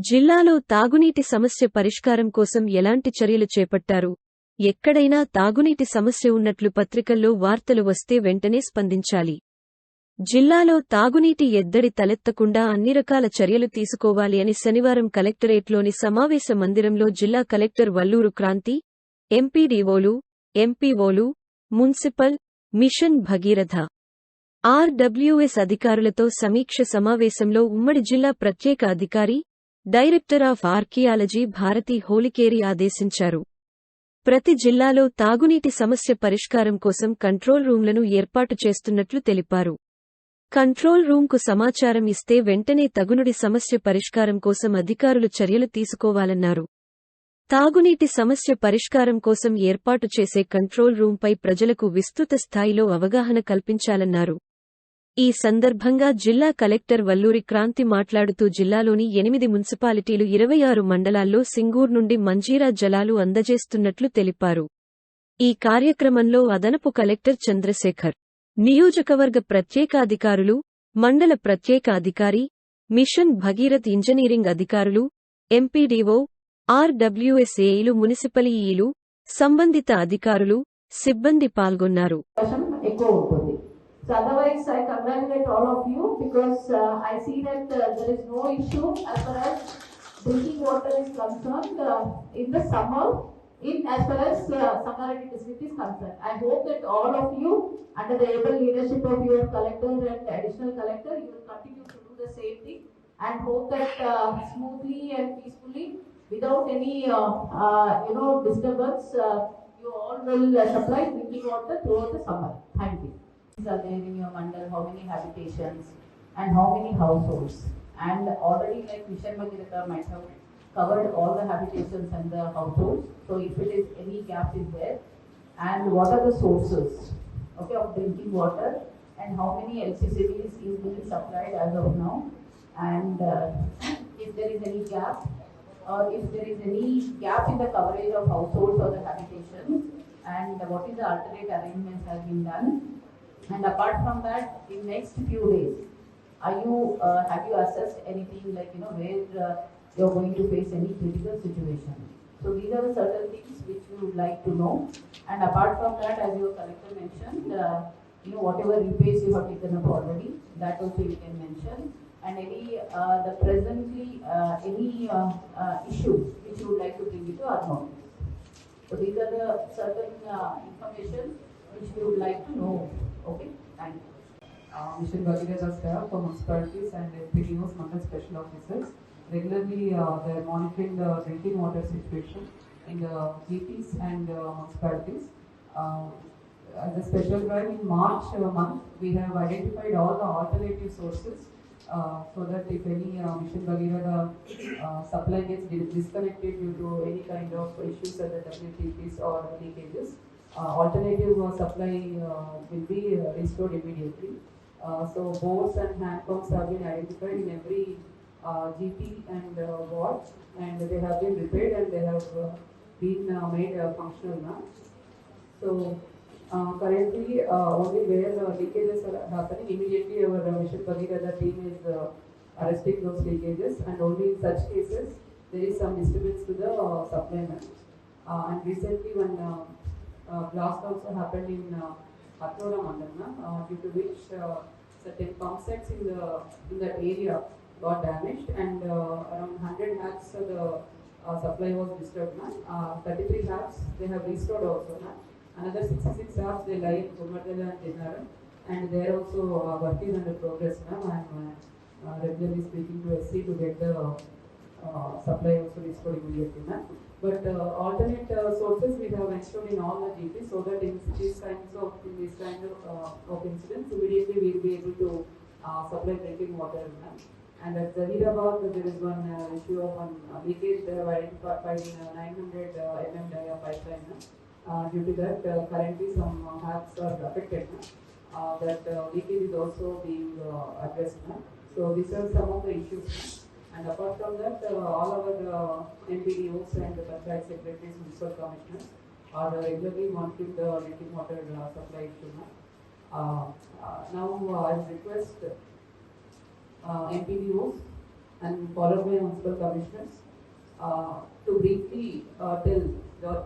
జిల్లాలో తాగునీటి సమస్య పరిష్కారం కోసం ఎలాంటి చర్యలు చేపట్టారు? ఎక్కడైనా తాగునీటి సమస్య ఉన్నట్లు పత్రికల్లో వార్తలు వస్తే వెంటనే స్పందించాలి. జిల్లాలో తాగునీటి ఎద్దడి తలెత్తకుండా అన్ని రకాల చర్యలు తీసుకోవాలి అని శనివారం కలెక్టరేట్లోని సమావేశ మందిరంలో జిల్లా కలెక్టర్ వల్లూరు క్రాంతి, ఎంపీడీఓలు, ఎంపీఓలు, మున్సిపల్, మిషన్ భగీరథ, ఆర్డబ్ల్యూఎస్ అధికారులతో సమీక్ష సమావేశంలో ఉమ్మడి జిల్లా ప్రత్యేక అధికారి, director of archaeology Bharathi Holikeri ఆదేశించారు. ప్రతి జిల్లాలో తాగునీటి సమస్య పరిష్కారం కోసం కంట్రోల్ రూంలను ఏర్పాటు చేస్తున్నట్లు తెలిపారు. కంట్రోల్ రూంకు సమాచారం ఇస్తే వెంటనే తగునుడి సమస్య పరిష్కారం కోసం అధికారులు చర్యలు తీసుకోవాలన్నారు. తాగునీటి సమస్య పరిష్కారం కోసం ఏర్పాటు చేసే కంట్రోల్ రూంపై ప్రజలకు విస్తృత స్థాయిలో అవగాహన కల్పించాలన్నారు. ఈ సందర్భంగా జిల్లా కలెక్టర్ వల్లూరి క్రాంతి మాట్లాడుతూ జిల్లాలోని 8 మున్సిపాలిటీలు 26 మండలాల్లో సింగూర్ నుండి మంజీరా జలాలు అందజేస్తున్నట్లు తెలిపారు. ఈ కార్యక్రమంలో అదనపు కలెక్టర్ చంద్రశేఖర్, నియోజకవర్గ ప్రత్యేకాధికారులు, మండల ప్రత్యేక అధికారి, మిషన్ భగీరథ్ ఇంజనీరింగ్ అధికారులు, ఎంపీడీఓ, ఆర్డబ్ల్యూఎస్ఏఈలు, మున్సిపల్ ఈఈలు, సంబంధిత అధికారులు, సిబ్బంది పాల్గొన్నారు. So otherwise, I congratulate all of you because I see that there is no issue as far as drinking water is concerned in the summer, as far as Sangareddy district is concerned. I hope that all of you, under the able leadership of your collector and additional collector, you will continue to do the same thing and hope that smoothly and peacefully, without any disturbance, you all will supply drinking water throughout the summer. Thank you. Are there in your mandal, how many habitations and how many households, and already like Mission Bhagirath might have covered all the habitations and the households. So if it is any gap is there, and what are the sources of drinking water, and how many LCCBs is being supplied as of now, and if there is any gap or if there is any gap in the coverage of households or the habitations, and what is the alternate arrangements have been done. And apart from that, in next few days, have you assessed anything like where you're going to face any critical situation? So these are the certain things which we would like to know. And apart from that, as your collector mentioned, whatever repairs you have taken up already, that also you can mention. And any issues which you would like to bring it to our notice. So these are the certain information which we would like to know. Okay, thank you. Mission Bhagirath staff for municipalities and PDOs, Mandal Special Officers, regularly they are monitoring the drinking water situation in the GPs and municipalities. As a special drive in March month, we have identified all the alternative sources so that if any Mission Bhagirath supply gets disconnected due to any kind of issues at the WTPs or leakages, alternative supply will be restored immediately. So bores and hand pumps have been identified in every GP and ward, and they have been repaired and they have been made functional now. So currently only where leakages are happening, immediately our Mission Bhagirath team is arresting those leakages, and only in such cases there is some disturbance to the supply line. And recently when blast also happened in Hathora Mandal, due to which certain pump sets in that area got damaged, and around 100 lakhs the supply was disturbed. 33 lakhs they have restored also. Another 66 lakhs they lie in Gulbarga and Jinnaram, and there also work is under progress now. I am regularly speaking to SC to get the supply also restored immediately. But alternate sources we have ensured in all the GPs, so that in these kinds of incidents, immediately we will be able to supply drinking water. And at Zahirabad, there is one issue of one leakage. They have identified in 900 mm dia pipeline. Due to that, currently some hubs are affected. That leakage is also being addressed. So these are some of the issues. And apart from that, all our MPDOs and the panchayat secretaries, municipal commissioners are regularly monitoring the drinking water supply issue. Now I request MPDOs and followed by municipal commissioners to briefly tell the